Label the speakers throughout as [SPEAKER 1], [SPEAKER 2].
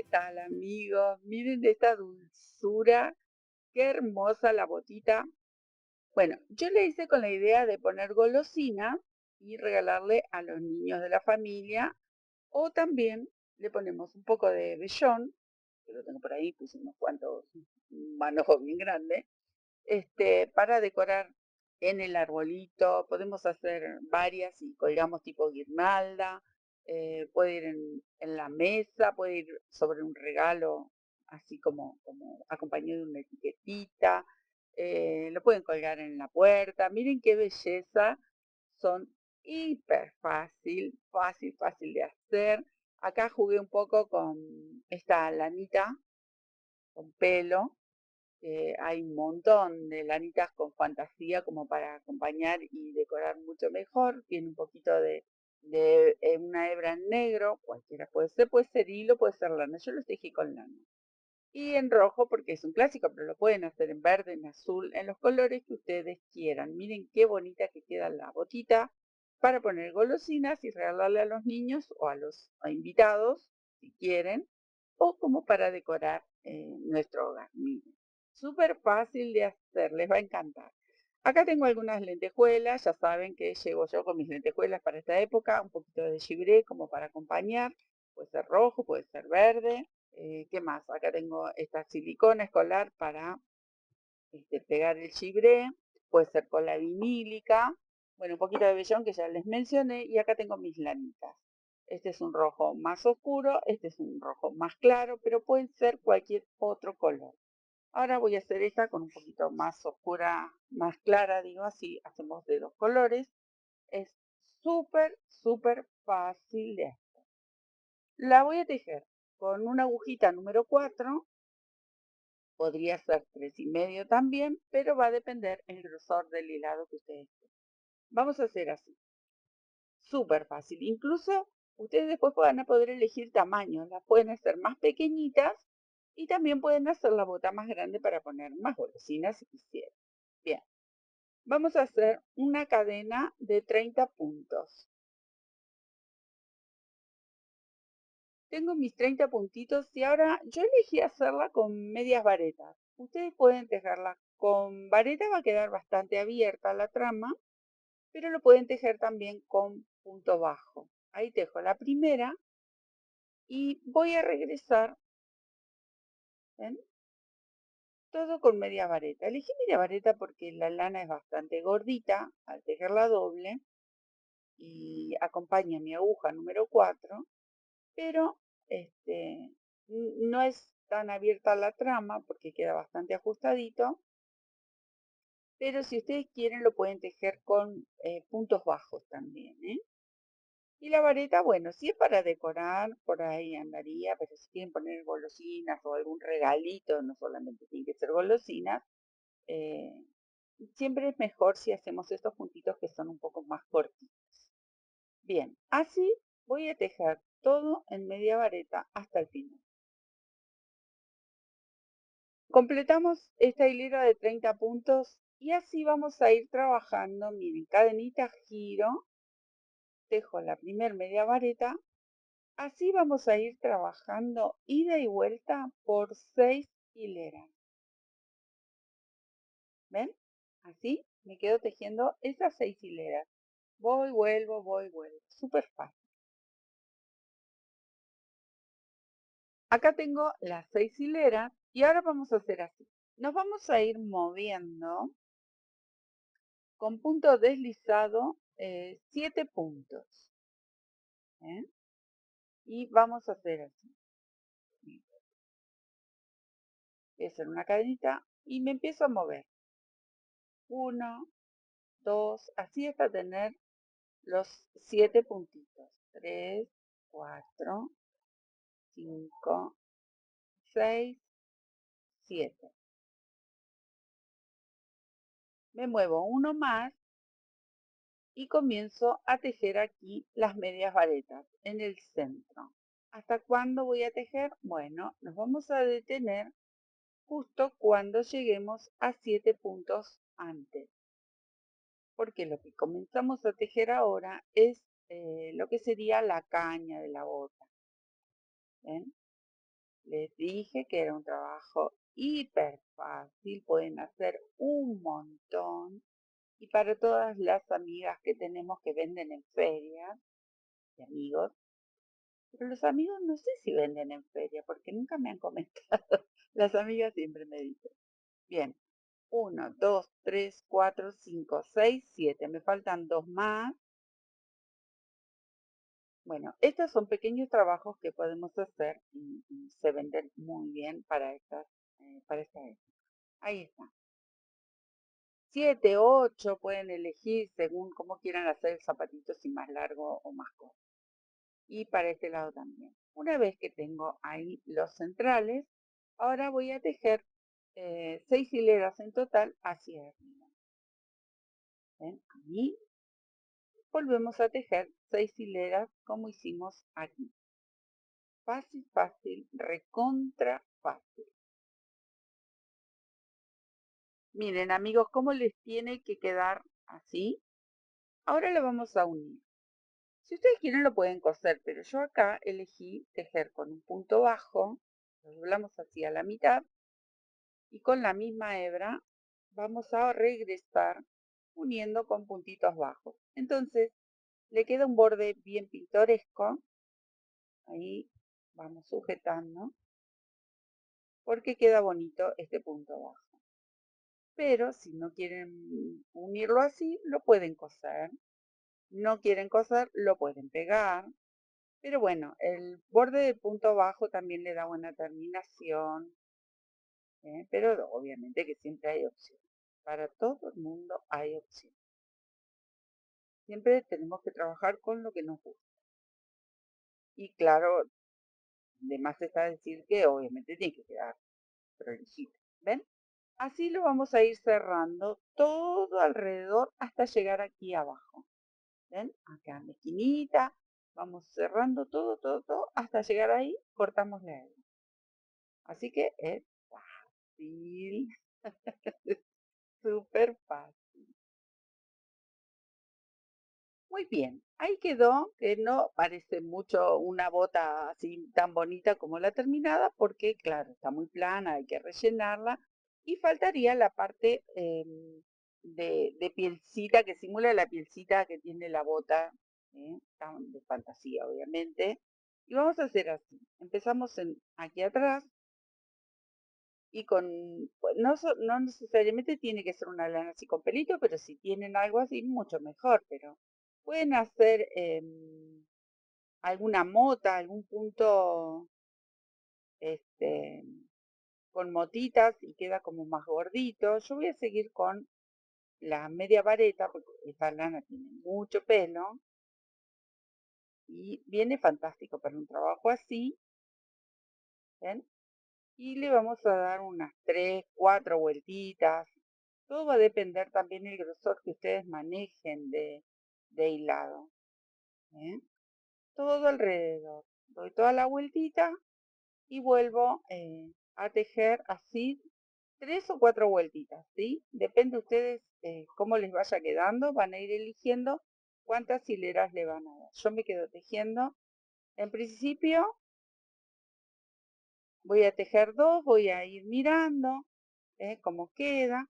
[SPEAKER 1] ¿qué tal, amigos? Miren esta dulzura, qué hermosa la botita. Bueno, yo le hice con la idea de poner golosina y regalarle a los niños de la familia, o también le ponemos un poco de vellón, que lo tengo por ahí, puse unos cuantos manojos bien grandes, para decorar en el arbolito. Podemos hacer varias y colgamos tipo guirnalda. Puede ir en la mesa, puede ir sobre un regalo, así como acompañado de una etiquetita. Lo pueden colgar en la puerta. Miren qué belleza. Son hiper fácil, fácil, fácil de hacer. Acá jugué un poco con esta lanita con pelo. Hay un montón de lanitas con fantasía como para acompañar y decorar mucho mejor. Tiene un poquito de una hebra en negro, cualquiera puede ser hilo, puede ser lana. Yo lo tejí con lana. Y en rojo porque es un clásico, pero lo pueden hacer en verde, en azul, en los colores que ustedes quieran. Miren qué bonita que queda la botita para poner golosinas y regalarle a los niños o a los invitados, si quieren, o como para decorar nuestro hogar. Miren, súper fácil de hacer, les va a encantar. Acá tengo algunas lentejuelas, ya saben que llego yo con mis lentejuelas para esta época, un poquito de gibré como para acompañar, puede ser rojo, puede ser verde. ¿Qué más? Acá tengo esta silicona escolar para pegar el gibré, puede ser cola vinílica, bueno, un poquito de vellón que ya les mencioné, y acá tengo mis lanitas. Este es un rojo más oscuro, este es un rojo más claro, pero pueden ser cualquier otro color. Ahora voy a hacer esta con un poquito más oscura, más clara, digo así, hacemos de dos colores. Es súper, súper fácil de hacer. La voy a tejer con una agujita número 4. Podría ser 3,5 también, pero va a depender el grosor del hilado que ustedes tengan. Vamos a hacer así, súper fácil. Incluso ustedes después van a poder elegir tamaños. Las pueden hacer más pequeñitas y también pueden hacer la bota más grande para poner más golosinas si quisieran. Bien, vamos a hacer una cadena de 30 puntos. Tengo mis 30 puntitos y ahora yo elegí hacerla con medias varetas. Ustedes pueden tejerla con vareta, va a quedar bastante abierta la trama, pero lo pueden tejer también con punto bajo. Ahí tejo la primera y voy a regresar, ¿ven? Todo con media vareta. Elegí media vareta porque la lana es bastante gordita al tejerla doble y acompaña mi aguja número 4, pero no es tan abierta la trama porque queda bastante ajustadito, pero si ustedes quieren lo pueden tejer con puntos bajos también, ¿eh? Y la vareta, bueno, si es para decorar, por ahí andaría, pero si quieren poner golosinas o algún regalito, no solamente tienen que ser golosinas, eh, siempre es mejor si hacemos estos puntitos que son un poco más cortitos. Bien, así voy a tejer todo en media vareta hasta el final. Completamos esta hilera de 30 puntos y así vamos a ir trabajando. Miren, cadenita, giro, tejo la primer media vareta. Así vamos a ir trabajando ida y vuelta por 6 hileras. ¿Ven? Así me quedo tejiendo esas 6 hileras. Voy, vuelvo, voy, vuelvo. Súper fácil. Acá tengo las 6 hileras y ahora vamos a hacer así. Nos vamos a ir moviendo con punto deslizado 7 puntos. ¿Eh? Y vamos a hacer así. Voy a hacer una cadenita y me empiezo a mover. 1, 2, así hasta tener los 7 puntitos. 3, 4, 5, 6, 7. Me muevo uno más y comienzo a tejer aquí las medias varetas en el centro. ¿Hasta cuándo voy a tejer? Bueno, nos vamos a detener justo cuando lleguemos a 7 puntos antes. Porque lo que comenzamos a tejer ahora es lo que sería la caña de la bota. ¿Ven? Les dije que era un trabajo hiper fácil, pueden hacer un montón. Y para todas las amigas que tenemos que venden en ferias, de amigos, pero los amigos no sé si venden en feria, porque nunca me han comentado. Las amigas siempre me dicen. Bien, 1, 2, 3, 4, 5, 6, 7. Me faltan dos más. Bueno, estos son pequeños trabajos que podemos hacer y se venden muy bien para esta época. Ahí está. 7, 8 pueden elegir según cómo quieran hacer el zapatito, si más largo o más corto. Y para este lado también. Una vez que tengo ahí los centrales, ahora voy a tejer 6 hileras en total hacia arriba. ¿Ven? Ahí volvemos a tejer 6 hileras como hicimos aquí. Fácil, fácil, recontra fácil. Miren amigos, ¿cómo les tiene que quedar así? Ahora lo vamos a unir. Si ustedes quieren lo pueden coser, pero yo acá elegí tejer con un punto bajo, lo doblamos así a la mitad y con la misma hebra vamos a regresar uniendo con puntitos bajos. Entonces le queda un borde bien pintoresco, ahí vamos sujetando, porque queda bonito este punto bajo. Pero si no quieren unirlo así, lo pueden coser. No quieren coser, lo pueden pegar. Pero bueno, el borde del punto bajo también le da buena terminación. Pero obviamente que siempre hay opción. Para todo el mundo hay opción. Siempre tenemos que trabajar con lo que nos gusta. Y claro, de más está decir que obviamente tiene que quedar prolijito. ¿Ven? Así lo vamos a ir cerrando todo alrededor hasta llegar aquí abajo. ¿Ven? Acá en la esquinita. Vamos cerrando todo, todo, todo hasta llegar ahí. Cortamos la hebra. Así que es fácil. Súper fácil. Muy bien, ahí quedó, que no parece mucho una bota así tan bonita como la terminada, porque claro, está muy plana, hay que rellenarla, y faltaría la parte de pielcita que simula la pielcita que tiene la bota, de fantasía obviamente, y vamos a hacer así, empezamos aquí atrás, y pues, no necesariamente tiene que ser una lana así con pelito, pero si tienen algo así, mucho mejor. Pero pueden hacer alguna mota, algún punto este, con motitas y queda como más gordito. Yo voy a seguir con la media vareta, porque esta lana tiene mucho pelo y viene fantástico para un trabajo así. ¿Ven? Y le vamos a dar unas 3, 4 vueltitas. Todo va a depender también del grosor que ustedes manejen de hilado. ¿Eh? Todo alrededor. Doy toda la vueltita y vuelvo a tejer así 3 o 4 vueltitas, ¿sí? Depende de ustedes cómo les vaya quedando. Van a ir eligiendo cuántas hileras le van a dar. Yo me quedo tejiendo. En principio voy a tejer 2, voy a ir mirando cómo queda.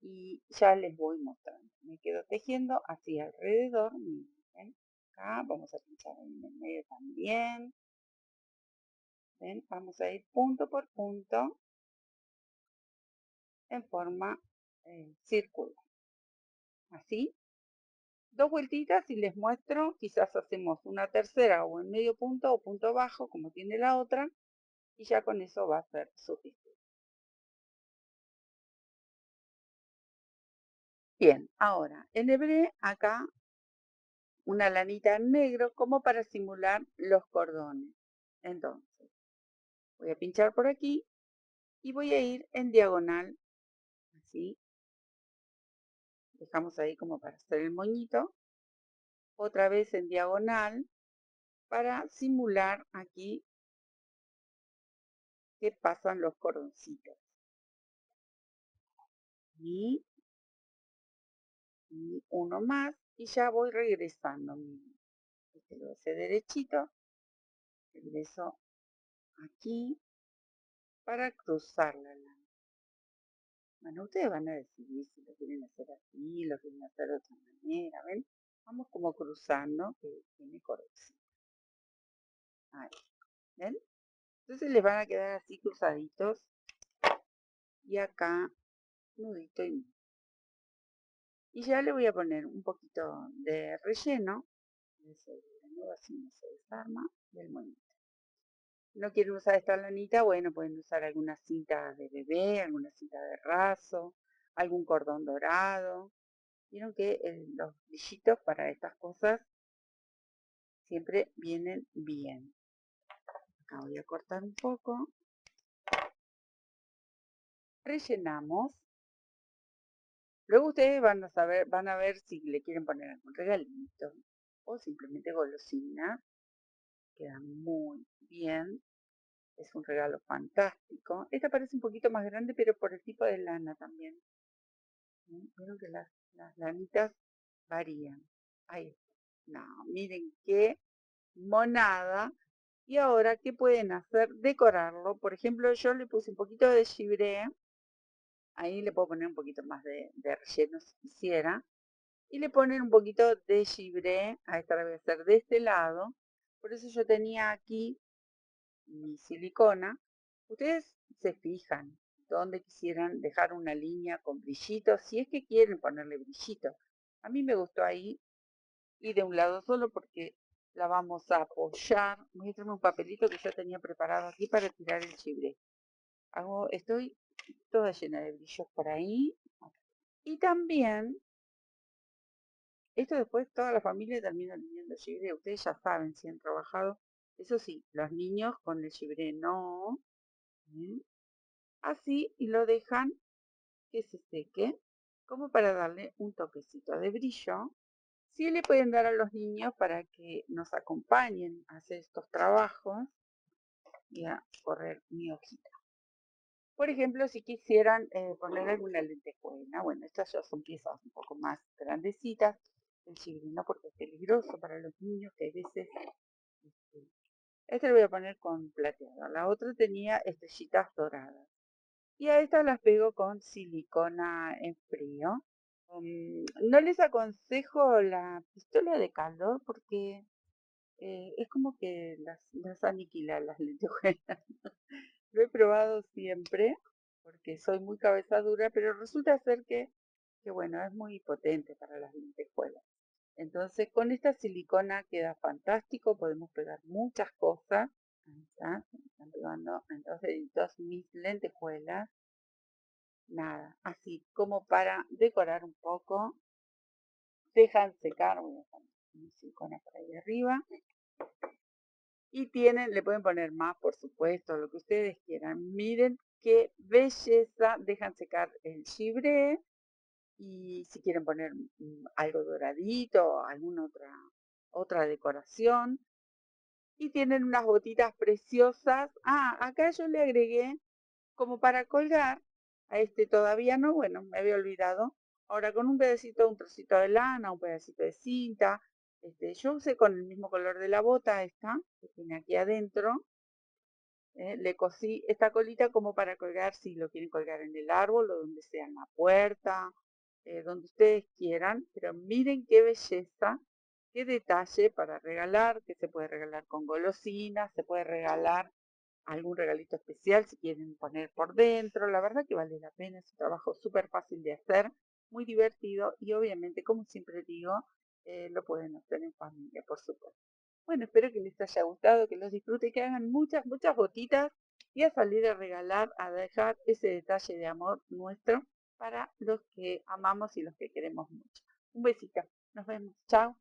[SPEAKER 1] Y ya les voy mostrando. Me quedo tejiendo así alrededor. Miren, acá vamos a pinchar en el medio también. ¿Ven? Vamos a ir punto por punto en forma circular. Así. Dos vueltitas y les muestro. Quizás hacemos una tercera o en medio punto o punto bajo como tiene la otra. Y ya con eso va a ser suficiente. Bien, ahora enhebré acá una lanita en negro como para simular los cordones. Entonces, voy a pinchar por aquí y voy a ir en diagonal, así. Dejamos ahí como para hacer el moñito. Otra vez en diagonal para simular aquí que pasan los cordoncitos. Y, y uno más y ya voy regresando. Este lo hace derechito. Regreso aquí para cruzar la lana. Bueno, ustedes van a decidir si lo quieren hacer así, lo quieren hacer de otra manera, ¿ven? Vamos como cruzando, que tiene corrección. Ahí, ¿ven? Entonces les van a quedar así cruzaditos. Y acá, nudito y nudo. Y ya le voy a poner un poquito de relleno. Así no se desarma del monito. No quieren usar esta lanita, bueno, pueden usar alguna cinta de bebé, alguna cinta de raso, algún cordón dorado. Vieron que los brillitos para estas cosas siempre vienen bien. Acá voy a cortar un poco. Rellenamos. Luego ustedes van a ver si le quieren poner algún regalito o simplemente golosina. Queda muy bien. Es un regalo fantástico. Esta parece un poquito más grande, pero por el tipo de lana también. Vieron que las lanitas varían. Ahí está. No, miren qué monada. Y ahora, ¿qué pueden hacer? Decorarlo. Por ejemplo, yo le puse un poquito de gibré. Ahí le puedo poner un poquito más de relleno si quisiera. Y le ponen un poquito de gibré. A esta la voy a hacer de este lado. Por eso yo tenía aquí mi silicona. Ustedes se fijan donde quisieran dejar una línea con brillitos, si es que quieren ponerle brillito. A mí me gustó ahí y de un lado solo porque la vamos a apoyar. Voy a traerme un papelito que yo tenía preparado aquí para tirar el chibre. Estoy toda llena de brillos por ahí. Y también, esto después toda la familia termina teniendo chibre. Ustedes ya saben si han trabajado. Eso sí, los niños con el chibre no. Así y lo dejan que se seque, como para darle un toquecito de brillo. Sí le pueden dar a los niños para que nos acompañen a hacer estos trabajos y a correr mi hojita. Por ejemplo, si quisieran poner alguna lentejuela, bueno, estas ya son piezas un poco más grandecitas, el chibrino porque es peligroso para los niños que a veces, este lo voy a poner con plateado, la otra tenía estrellitas doradas. Y a estas las pego con silicona en frío. No les aconsejo la pistola de calor porque es como que las aniquila las lentejuelas. Lo he probado siempre porque soy muy cabeza dura, pero resulta ser que bueno, es muy potente para las lentejuelas. Entonces con esta silicona queda fantástico, podemos pegar muchas cosas. Ahí está, se me están pegando en dos deditos mis lentejuelas. Nada, así como para decorar un poco. Dejan secar, voy a poner una silicona por ahí arriba. Y le pueden poner más, por supuesto, lo que ustedes quieran. Miren qué belleza. Dejan secar el gibré. Y si quieren poner algo doradito, alguna otra decoración. Y tienen unas botitas preciosas. Ah, acá yo le agregué como para colgar, a este todavía no, bueno, me había olvidado. Ahora con un pedacito, un trocito de lana, un pedacito de cinta, yo usé con el mismo color de la bota esta, que tiene aquí adentro, le cosí esta colita como para colgar, si lo quieren colgar en el árbol o donde sea, en la puerta, donde ustedes quieran, pero miren qué belleza, qué detalle para regalar, que se puede regalar con golosinas, se puede regalar algún regalito especial si quieren poner por dentro. La verdad que vale la pena, es un trabajo súper fácil de hacer, muy divertido y obviamente, como siempre digo, lo pueden hacer en familia, por supuesto. Bueno, espero que les haya gustado, que los disfruten, que hagan muchas, muchas botitas y a salir a regalar, a dejar ese detalle de amor nuestro para los que amamos y los que queremos mucho. Un besito, nos vemos, chao.